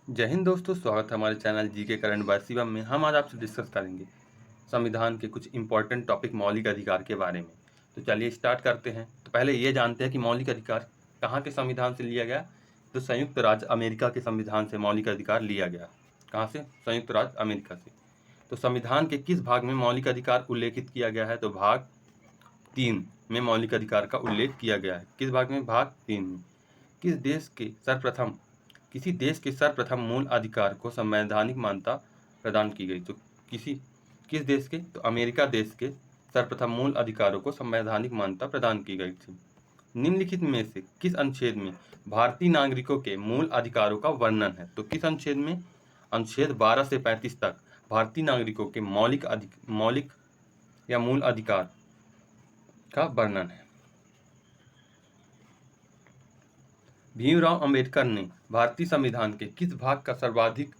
जय हिंद दोस्तों, स्वागत है हमारे channel GK current by Shivam में। हम आज आपसे डिस्कस करेंगे संविधान के कुछ इंपॉर्टेंट टॉपिक मौलिक अधिकार के बारे में। तो चलिए स्टार्ट करते हैं। तो पहले ये जानते हैं कि मौलिक अधिकार कहाँ के संविधान से लिया गया। तो संयुक्त राज्य अमेरिका के संविधान से मौलिक अधिकार लिया गया। कहाँ से? संयुक्त राज्य अमेरिका से। तो संविधान के किस भाग में मौलिक अधिकार उल्लेखित किया गया है? तो भाग 3 में मौलिक अधिकार का उल्लेख किया गया है। किस भाग में? भाग 3 में। किसी देश के सर्वप्रथम मूल अधिकार को संवैधानिक मान्यता प्रदान की गई। तो किस देश के? तो अमेरिका देश के सर्वप्रथम मूल अधिकारों को संवैधानिक मान्यता प्रदान की गई थी। निम्नलिखित में से किस अनुच्छेद में भारतीय नागरिकों के मूल अधिकारों का वर्णन है? तो किस अनुच्छेद में? अनुच्छेद 12 से 35 तक भारतीय नागरिकों के मौलिक या मूल अधिकार का वर्णन है। भीमराव अंबेडकर ने भारतीय संविधान के किस भाग का सर्वाधिक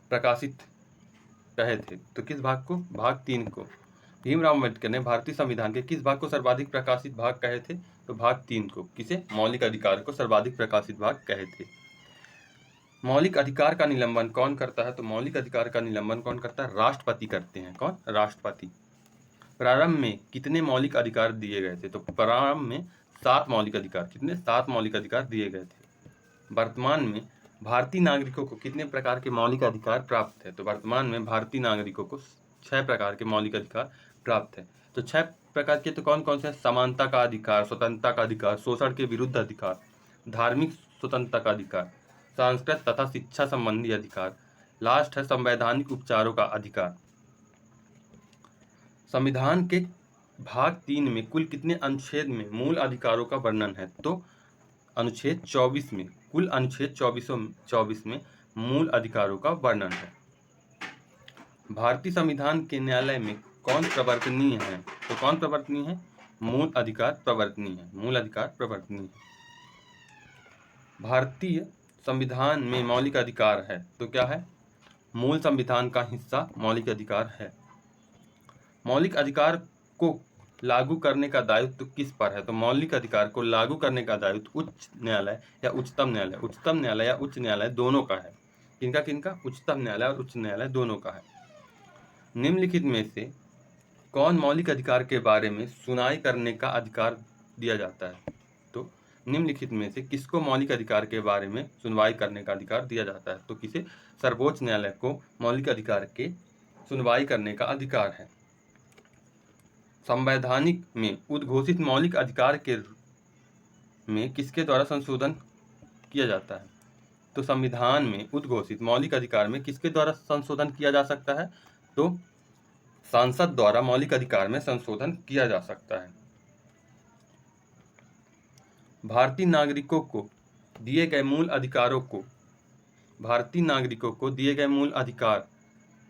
प्रकाशित कहे थे? तो किस भाग को? भाग 3 को। भीमराव अंबेडकर ने भारतीय संविधान के किस भाग को सर्वाधिक प्रकाशित भाग कहे थे? तो भाग 3 को। किसे? मौलिक अधिकार को सर्वाधिक प्रकाशित भाग कहे थे। मौलिक अधिकार का निलंबन कौन करता है? तो मौलिक अधिकार का निलंबन कौन करता है? राष्ट्रपति करते हैं। कौन? राष्ट्रपति। प्रारंभ में कितने मौलिक अधिकार दिए गए थे? तो प्रारंभ में 7 मौलिक अधिकार। कितने? 7 मौलिक अधिकार दिए गए थे। वर्तमान में भारतीय नागरिकों को कितने प्रकार के मौलिक अधिकार प्राप्त है? तो वर्तमान में भारतीय नागरिकों को 6 प्रकार के मौलिक अधिकार प्राप्त है। तो 6 प्रकार के तो कौन कौन से? समानता का अधिकार, स्वतंत्रता का अधिकार, शोषण के विरुद्ध अधिकार, धार्मिक स्वतंत्रता का अधिकार, सांस्कृतिक तथा शिक्षा संबंधी अधिकार, लास्ट है संवैधानिक उपचारों का अधिकार। संविधान के भाग 3 में कुल कितने अनुच्छेद में मूल अधिकारों का वर्णन है? तो अनुच्छेद 24 में, कुल अनुच्छेद 24 में मूल अधिकारों का वर्णन है। भारतीय संविधान के न्यायालय में कौन प्रवर्तनीय है? तो कौन प्रवर्तनीय है? मूल अधिकार प्रवर्तनीय है। मूल अधिकार प्रवर्तनीय है। भारतीय संविधान में मौलिक अधिकार है तो क्या है? मूल संविधान का हिस्सा मौलिक अधिकार है। मौलिक अधिकार को लागू करने का दायित्व किस पर है? तो मौलिक अधिकार को लागू करने का दायित्व उच्च न्यायालय या उच्चतम न्यायालय या उच्च न्यायालय दोनों का है। किनका किनका? उच्चतम न्यायालय और उच्च न्यायालय दोनों का है। निम्नलिखित में से कौन मौलिक अधिकार के बारे में सुनवाई करने का अधिकार दिया जाता है? तो निम्नलिखित में से किसको मौलिक अधिकार के बारे में सुनवाई करने का अधिकार दिया जाता है? तो किसे? सर्वोच्च न्यायालय को मौलिक अधिकार के सुनवाई करने का अधिकार है। संवैधानिक में उद्घोषित मौलिक अधिकार के में किसके द्वारा संशोधन किया जाता है? तो संविधान में उद्घोषित मौलिक अधिकार में किसके द्वारा संशोधन किया जा सकता है? तो संसद द्वारा मौलिक अधिकार में संशोधन किया जा सकता है। भारतीय नागरिकों को दिए गए मूल अधिकारों को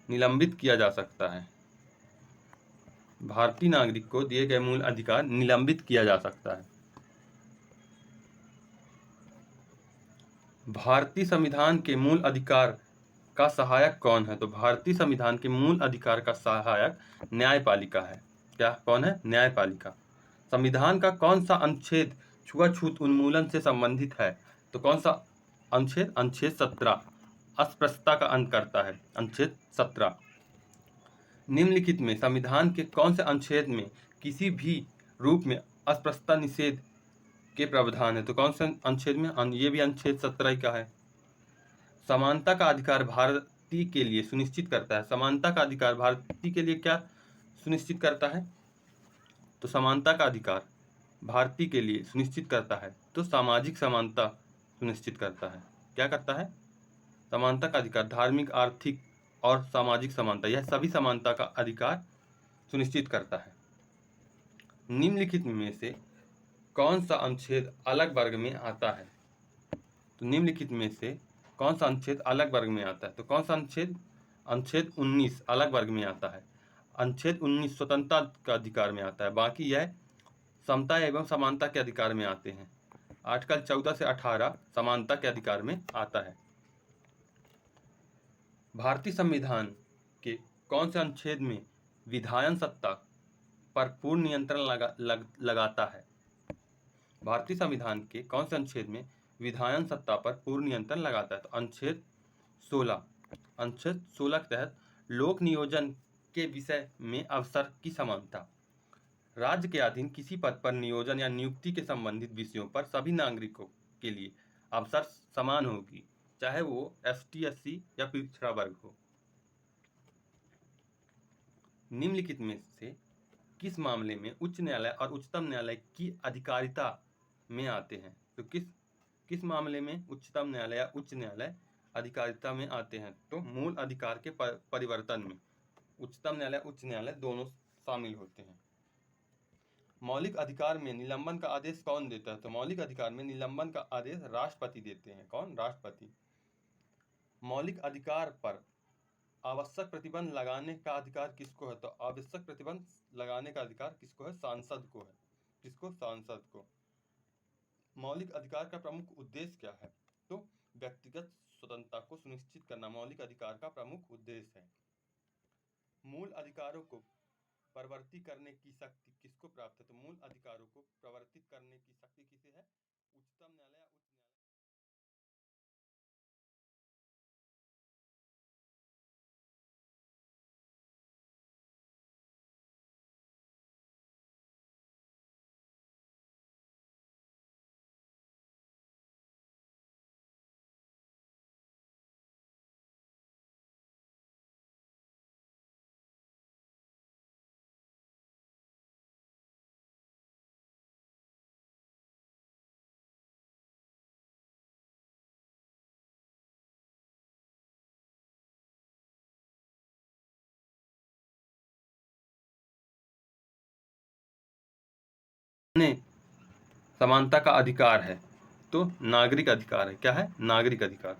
निलंबित किया जा सकता है। भारतीय नागरिक को दिए गए मूल अधिकार निलंबित किया जा सकता है। भारतीय संविधान के मूल अधिकार का सहायक कौन है? तो भारतीय संविधान के मूल अधिकार का सहायक न्यायपालिका है। क्या? कौन है? न्यायपालिका। संविधान का कौन सा अनुच्छेद छुआछूत उन्मूलन से संबंधित है? तो कौन सा अनुच्छेद? अनुच्छेद 17 अस्पृश्यता का अंत करता है। अनुच्छेद 17। निम्नलिखित में संविधान के कौन से अनुच्छेद में किसी भी रूप में अस्पृश्यता निषेध के प्रावधान है? तो कौन से अनुच्छेद में? ये भी अनुच्छेद 17 का है। समानता का अधिकार भारतीय के लिए सुनिश्चित करता है। समानता का अधिकार भारतीय के लिए क्या सुनिश्चित करता है? तो समानता का अधिकार भारतीय के लिए सुनिश्चित करता है तो सामाजिक समानता सुनिश्चित करता है। क्या करता है? समानता का अधिकार धार्मिक, आर्थिक और सामाजिक समानता, यह सभी समानता का अधिकार सुनिश्चित करता है। निम्नलिखित में से कौन सा अनुच्छेद अलग वर्ग में आता है? तो निम्नलिखित में से कौन सा अनुच्छेद अलग वर्ग में आता है? तो कौन सा अनुच्छेद? अनुच्छेद 19 अलग वर्ग में आता है। अनुच्छेद 19 स्वतंत्रता का अधिकार में आता है। बाकी यह समता एवं समानता के अधिकार में आते हैं। आर्टिकल 14 से 18 समानता के अधिकार में आता है। भारतीय संविधान के कौन से अनुच्छेद में विधायन सत्ता पर पूर्ण नियंत्रण लगाता है? भारतीय संविधान के कौन से अनुच्छेद में विधायन सत्ता पर पूर्ण नियंत्रण लगाता है? तो अनुच्छेद 16 अनुच्छेद 16 के तहत लोक नियोजन के विषय में अवसर की समानता। राज्य के अधीन किसी पद पर नियोजन या नियुक्ति के संबंधित विषयों पर सभी नागरिकों के लिए अवसर समान होगी, चाहे वो ST SC या पिछड़ा वर्ग हो। निम्नलिखित में से किस मामले में उच्च न्यायालय और उच्चतम न्यायालय की अधिकारिता में आते हैं? तो किस मामले में उच्चतम न्यायालय या उच्च न्यायालय अधिकारिता में आते हैं? तो मूल अधिकार के परिवर्तन में उच्चतम न्यायालय उच्च न्यायालय दोनों शामिल होते हैं। मौलिक अधिकार में निलंबन का आदेश कौन देता है? तो मौलिक अधिकार में निलंबन का आदेश राष्ट्रपति देते हैं। कौन? राष्ट्रपति। मौलिक अधिकार पर आवश्यक प्रतिबंध लगाने का अधिकार किसको है? तो आवश्यक प्रतिबंध लगाने का अधिकार किसको है? सांसद को है। किसको? सांसद को। मौलिक अधिकार का प्रमुख उद्देश्य क्या है? तो व्यक्तिगत स्वतंत्रता को सुनिश्चित करना मौलिक अधिकार का प्रमुख उद्देश्य है। मूल अधिकारों को प्रवर्तित करने की शक्ति किसको प्राप्त है? तो मूल अधिकारों को प्रवर्तित करने की शक्ति किसे है? उच्चतम न्यायालय या उच्च न्यायालय। समानता का अधिकार है तो नागरिक अधिकार है। क्या है? नागरिक अधिकार।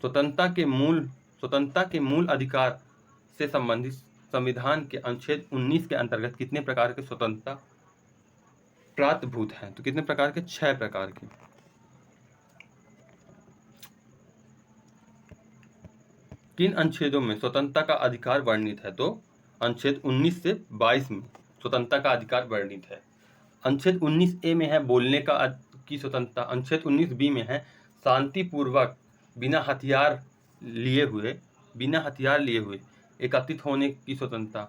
स्वतंत्रता के मूल अधिकार से संबंधित संविधान के अनुच्छेद 19 के अंतर्गत कितने प्रकार के स्वतंत्रता प्राप्तभूत हैं? तो कितने प्रकार के? 6 प्रकार के। किन अनुच्छेदों में स्वतंत्रता का अधिकार वर्णित है? तो अनुच्छेद 19 से 22 में स्वतंत्रता का अधिकार वर्णित है। अनुच्छेद 19A में है बोलने की स्वतंत्रता। अनुच्छेद 19B में है शांतिपूर्वक बिना हथियार लिए हुए एकत्रित होने की स्वतंत्रता।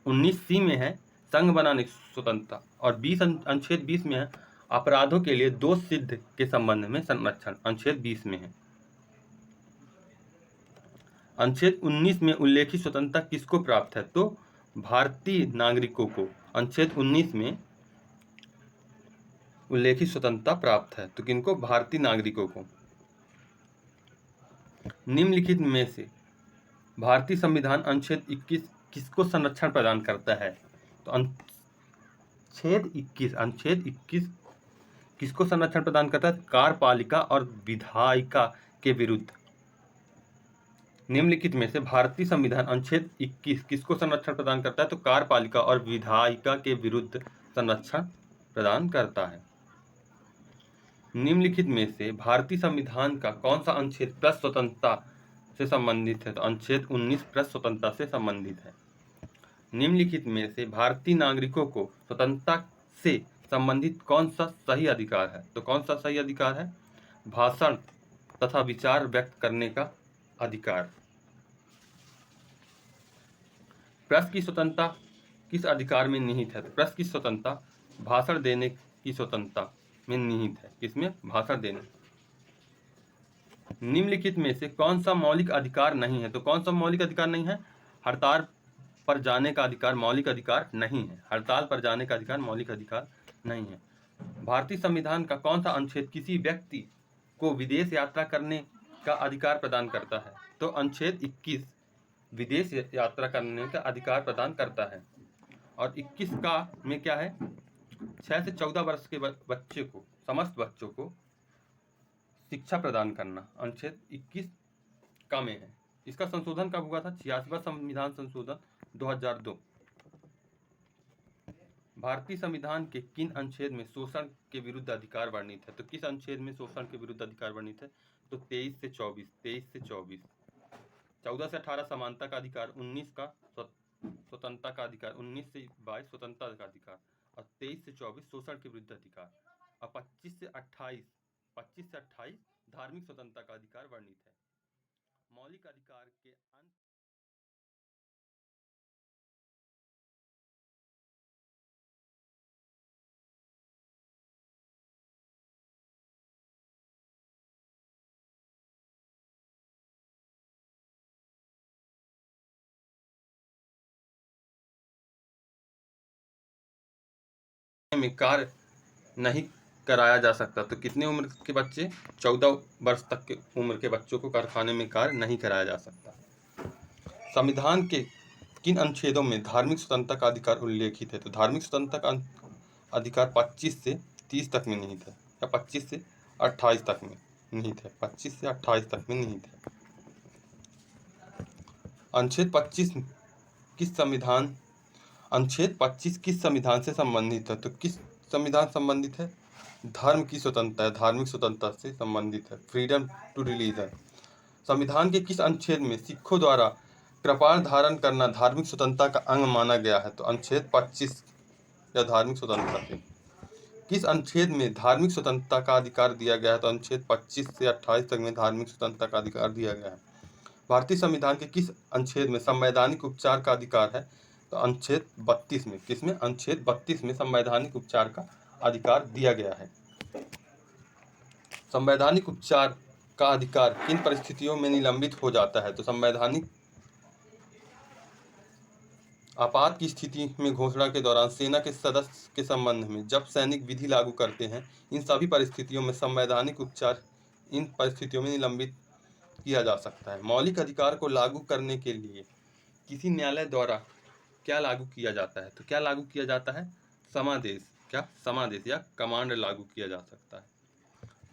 19C में है संघ बनाने की स्वतंत्रता। और अनुच्छेद 20 में है अपराधों के लिए दोष सिद्ध के संबंध में संरक्षण। अनुच्छेद 20 में है। अनुच्छेद 19 में उल्लेखित स्वतंत्रता किसको प्राप्त है? तो भारतीय नागरिकों को अनुच्छेद 19 में उल्लेखित स्वतंत्रता प्राप्त है। तो किनको? भारतीय नागरिकों को। निम्नलिखित में से भारतीय संविधान अनुच्छेद 21 किसको संरक्षण प्रदान करता है? तो अनुच्छेद 21 किसको संरक्षण प्रदान करता है? कार्यपालिका और विधायिका के विरुद्ध। निम्नलिखित में से भारतीय संविधान अनुच्छेद 21 किसको संरक्षण प्रदान करता है? तो कार्यपालिका और विधायिका के विरुद्ध संरक्षण प्रदान करता है। निम्नलिखित में से भारतीय संविधान का कौन सा अनुच्छेद प्रेस स्वतंत्रता से संबंधित है? तो अनुच्छेद 19 प्रेस स्वतंत्रता से संबंधित है। निम्नलिखित में से भारतीय नागरिकों को स्वतंत्रता से संबंधित कौन सा सही अधिकार है? तो कौन सा सही अधिकार है? भाषण तथा विचार व्यक्त करने का अधिकार। प्रेस की स्वतंत्रता किस अधिकार में निहित है? तो प्रेस की स्वतंत्रता भाषण देने की स्वतंत्रता में निहित है। किसमें? भाषण देने। निम्नलिखित में से कौन सा मौलिक अधिकार नहीं है? तो कौन सा मौलिक अधिकार नहीं है? हड़ताल पर जाने का अधिकार मौलिक अधिकार नहीं है। हड़ताल पर जाने का अधिकार मौलिक अधिकार नहीं है। भारतीय संविधान का कौन सा अनुच्छेद किसी व्यक्ति को विदेश यात्रा करने का अधिकार प्रदान करता है? तो अनुच्छेद 21 विदेश यात्रा करने का अधिकार प्रदान करता है। और 21 का में क्या है? 6 से 14 वर्ष के बच्चे को, समस्त बच्चों को शिक्षा प्रदान करना अनुच्छेद 21 का में है। इसका संशोधन कब हुआ था? 86वां संविधान संशोधन 2002। भारतीय संविधान के किन अनुच्छेद में शोषण के विरुद्ध अधिकार वर्णित है? तो किस अनुच्छेद में शोषण के विरुद्ध अधिकार वर्णित है? तो 23 से 24। 14 से 18 समानता का अधिकार, 19 का स्वतंत्रता का अधिकार, 19 से 22 स्वतंत्रता का अधिकार और 23 से 24 शोषण के विरुद्ध अधिकार और 25 से 28 धार्मिक स्वतंत्रता का अधिकार वर्णित है। मौलिक अधिकार के अंत में कार्य नहीं कराया जा सकता। तो कितने उम्र के बच्चे? 14 वर्ष तक के उम्र के बच्चों को कारखाने में कार्य नहीं कराया जा सकता। संविधान के किन अनुच्छेदों में धार्मिक स्वतंत्रता का अधिकार उल्लेखित है? तो धार्मिक स्वतंत्रता का अधिकार 25 से 30 तक में निहित है, या 25 से 28 तक में निहित है। 25 से 28 तक में निहित है। अनुच्छेद 25 किस संविधान अनुच्छेद 25 किस संविधान से संबंधित है? तो किस संविधान संबंधित है? धर्म की स्वतंत्रता, धार्मिक स्वतंत्रता से संबंधित है, फ्रीडम टू रिलीजन। संविधान के किस अनुच्छेद में सिखों द्वारा कृपाण धारण करना धार्मिक स्वतंत्रता का अंग माना गया है? तो अनुच्छेद 25 या धार्मिक स्वतंत्रता से। किस अनुच्छेद में धार्मिक स्वतंत्रता का अधिकार दिया गया है? तो अनुच्छेद 25 से 28 तक में धार्मिक स्वतंत्रता का अधिकार दिया गया है। भारतीय संविधान के किस अनुच्छेद में संवैधानिक उपचार का अधिकार है? तो अनुच्छेद 32 में। किसमें? अनुच्छेद 32 में संवैधानिक उपचार का अधिकार दिया गया है। संवैधानिक उपचार का अधिकार किन परिस्थितियों में निलंबित हो जाता है? तो संवैधानिक आपात की स्थिति में घोषणा के दौरान सेना के सदस्य के संबंध में जब सैनिक विधि लागू करते हैं, इन सभी परिस्थितियों में संवैधानिक उपचार इन परिस्थितियों में निलंबित किया जा सकता है। मौलिक अधिकार को लागू करने के लिए किसी न्यायालय द्वारा क्या लागू किया जाता है? तो क्या लागू किया जाता है? समादेश। क्या? समादेश या कमांड लागू किया जा सकता है।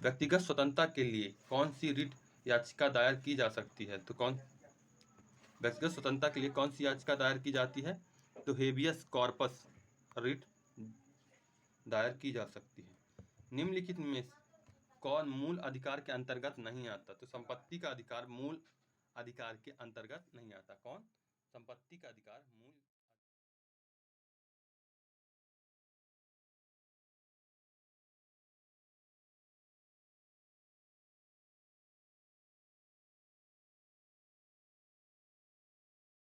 व्यक्तिगत स्वतंत्रता के लिए कौन सी रिट याचिका दायर की जा सकती है? तो व्यक्तिगत स्वतंत्रता के लिए कौन सी याचिका दायर की जाती है? तो हेबियस कॉर्पस रिट दायर की जा सकती है। निम्नलिखित में कौन मूल अधिकार के अंतर्गत नहीं आता? तो संपत्ति का अधिकार मूल अधिकार के अंतर्गत नहीं आता। कौन? संपत्ति का अधिकार मूल